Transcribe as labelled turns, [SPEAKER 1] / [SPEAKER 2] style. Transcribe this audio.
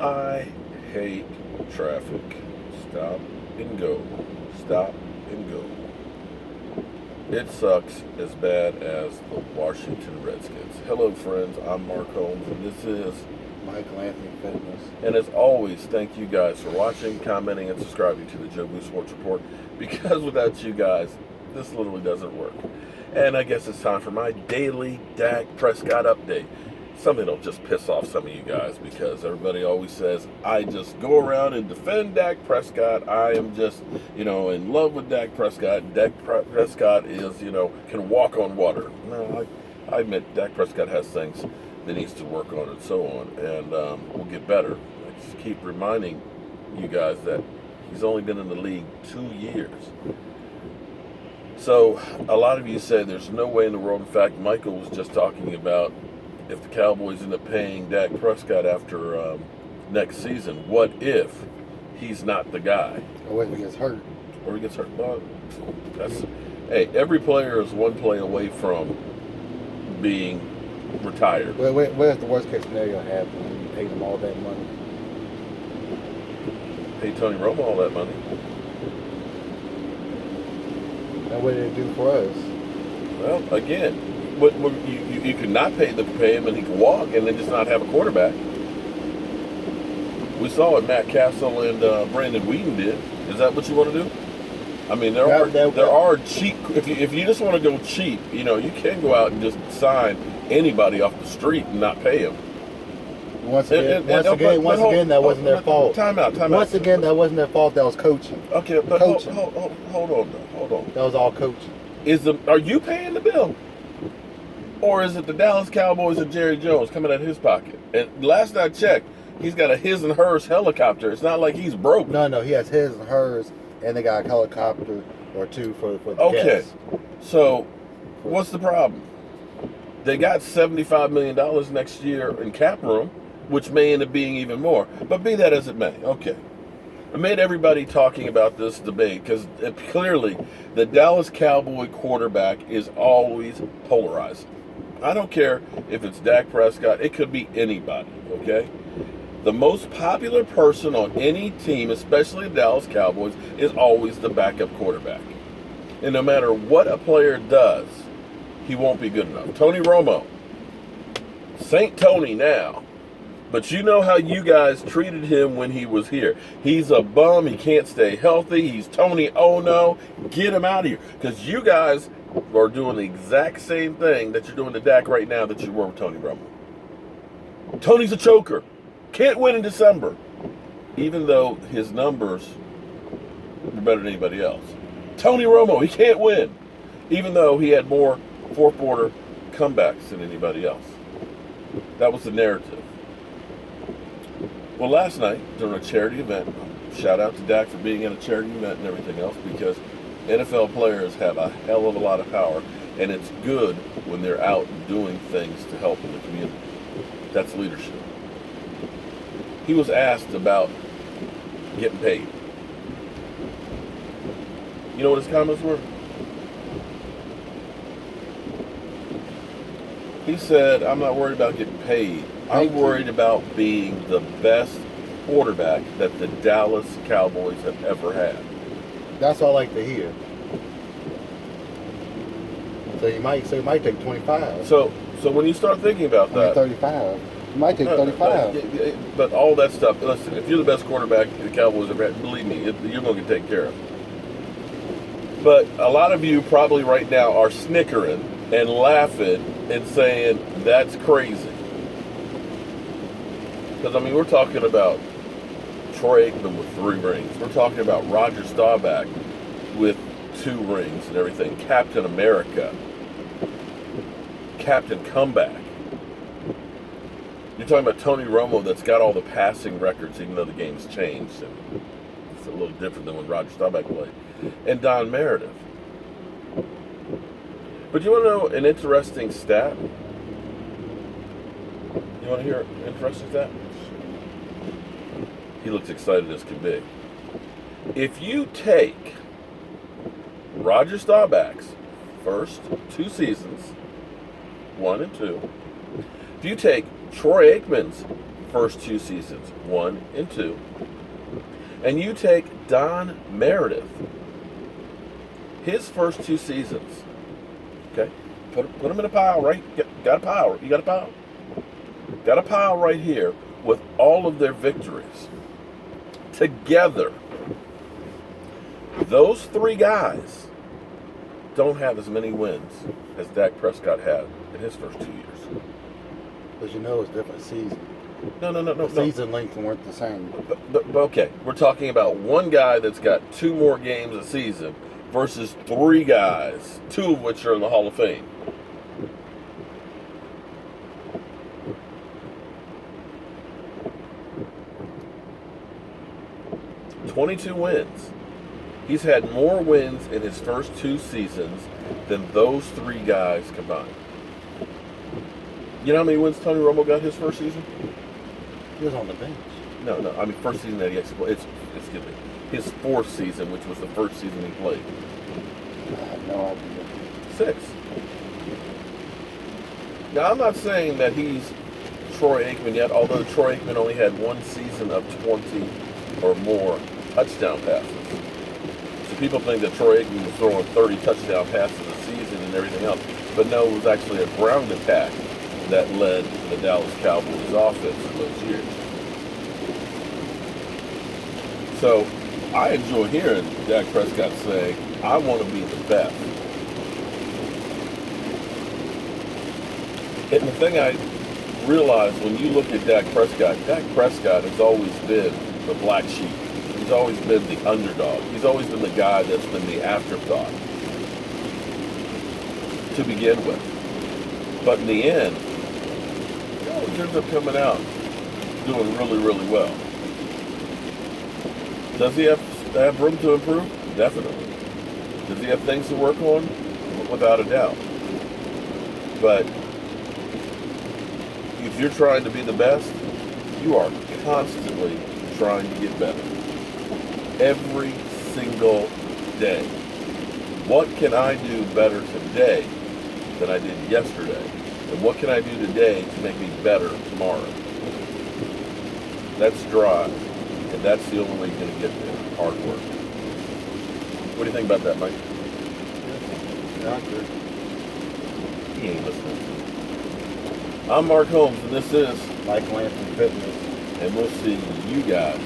[SPEAKER 1] I hate traffic. Stop and go. Stop and go. It sucks as bad as the Washington Redskins. Hello, friends. I'm Mark Holmes, and this is
[SPEAKER 2] Michael Anthony Fitness.
[SPEAKER 1] And as always, thank you guys for watching, commenting, and subscribing to the Joe Boo Sports Report. Because without you guys, this literally doesn't work. And I guess it's time for my daily Dak Prescott update. Something that'll just piss off some of you guys because everybody always says, I just go around and defend Dak Prescott. I am just, in love with Dak Prescott. Dak Prescott is, can walk on water. No, I admit Dak Prescott has things that needs to work on and so on, and we'll get better. I just keep reminding you guys that he's only been in the league 2 years. So a lot of you say there's no way in the world. In fact, Michael was just talking about if the Cowboys end up paying Dak Prescott after next season, what if he's not the guy?
[SPEAKER 2] Or what if he gets hurt?
[SPEAKER 1] Or he gets hurt. Well, hey, every player is one play away from being retired.
[SPEAKER 2] Well, what if the worst case scenario happens and you pay them all that money?
[SPEAKER 1] Pay Tony Romo all that money.
[SPEAKER 2] And what did it do for us?
[SPEAKER 1] Well, again, you could not pay him and he could walk and then just not have a quarterback. We saw what Matt Castle and Brandon Whedon did. Is that what you want to do? I mean, there are cheap. If you just want to go cheap, you can go out and just sign anybody off the street and not pay him.
[SPEAKER 2] Once again, that wasn't their fault.
[SPEAKER 1] Time out.
[SPEAKER 2] Once again, that wasn't their fault. That was coaching.
[SPEAKER 1] Okay, but hold on.
[SPEAKER 2] That was all coaching.
[SPEAKER 1] Are you paying the bill? Or is it the Dallas Cowboys and Jerry Jones coming out of his pocket? And last I checked, he's got a his and hers helicopter. It's not like he's broke.
[SPEAKER 2] No, he has his and hers, and they got a helicopter or two for the guests.
[SPEAKER 1] So what's the problem? They got $75 million next year in cap room, which may end up being even more. But be that as it may, okay. I made everybody talking about this debate because clearly the Dallas Cowboy quarterback is always polarizing. I don't care if it's Dak Prescott. It could be anybody, okay? The most popular person on any team, especially the Dallas Cowboys, is always the backup quarterback. And no matter what a player does, he won't be good enough. Tony Romo, Saint Tony now. But you know how you guys treated him when he was here. He's a bum. He can't stay healthy. He's Tony Oh no. Get him out of here. Because you guys are doing the exact same thing that you're doing to Dak right now that you were with Tony Romo. Tony's a choker. Can't win in December. Even though his numbers were better than anybody else. Tony Romo, he can't win. Even though he had more fourth quarter comebacks than anybody else. That was the narrative. Well, last night, during a charity event, shout out to Dak for being in a charity event and everything else, because NFL players have a hell of a lot of power, and it's good when they're out doing things to help in the community. That's leadership. He was asked about getting paid. You know what his comments were? He said, I'm not worried about getting paid. I'm worried about being the best quarterback that the Dallas Cowboys have ever had.
[SPEAKER 2] That's what I like to hear. So you might take 25.
[SPEAKER 1] So when you start thinking about that,
[SPEAKER 2] 35. You might take 35.
[SPEAKER 1] But all that stuff. Listen, if you're the best quarterback the Cowboys have had, believe me, you're going to get taken care of. But a lot of you probably right now are snickering and laughing and saying that's crazy. Because, we're talking about Troy Aikman with 3 rings. We're talking about Roger Staubach with 2 rings and everything. Captain America. Captain Comeback. You're talking about Tony Romo that's got all the passing records, even though the game's changed. And it's a little different than when Roger Staubach played. And Don Meredith. But you want to know an interesting stat? You want to hear an interesting stat? He looks excited as can be. If you take Roger Staubach's first 2 seasons, 1 and 2, if you take Troy Aikman's first 2 seasons, 1 and 2, and you take Don Meredith, his first 2 seasons, okay, put him in a pile, right? Got a pile. You got a pile? Got a pile right here with all of their victories. Together, those 3 guys don't have as many wins as Dak Prescott had in his first 2 years.
[SPEAKER 2] But you know it's different season.
[SPEAKER 1] No.
[SPEAKER 2] The season lengths weren't the same.
[SPEAKER 1] But okay, we're talking about one guy that's got 2 more games a season versus 3 guys, 2 of which are in the Hall of Fame. $22 wins. He's had more wins in his first 2 seasons than those 3 guys combined. You know how many wins Tony Romo got his first season?
[SPEAKER 2] He was on the bench.
[SPEAKER 1] No. I mean, first season that he actually played. Excuse me. His 4th season, which was the first season he played.
[SPEAKER 2] I have no idea.
[SPEAKER 1] 6. Now, I'm not saying that he's Troy Aikman yet, although Troy Aikman only had 1 season of 20 or more touchdown passes. So people think that Troy Aikman was throwing 30 touchdown passes a season and everything else. But no, it was actually a ground attack that led the Dallas Cowboys offense in those years. So I enjoy hearing Dak Prescott say, I want to be the best. And the thing I realized when you look at Dak Prescott has always been the black sheep. He's always been the underdog. He's always been the guy that's been the afterthought to begin with. But in the end, he always ends up coming out doing really, really well. Does he have room to improve? Definitely. Does he have things to work on? Without a doubt. But if you're trying to be the best, you are constantly trying to get better. Every single day. What can I do better today than I did yesterday? And what can I do today to make me better tomorrow? That's drive. And that's the only way you're going to get there. Hard work. What do you think about that, Mike?
[SPEAKER 2] Yeah, I agree.
[SPEAKER 1] He ain't listening. I'm Mark Holmes, and this is
[SPEAKER 2] Mike Lampton Fitness.
[SPEAKER 1] And we'll see you guys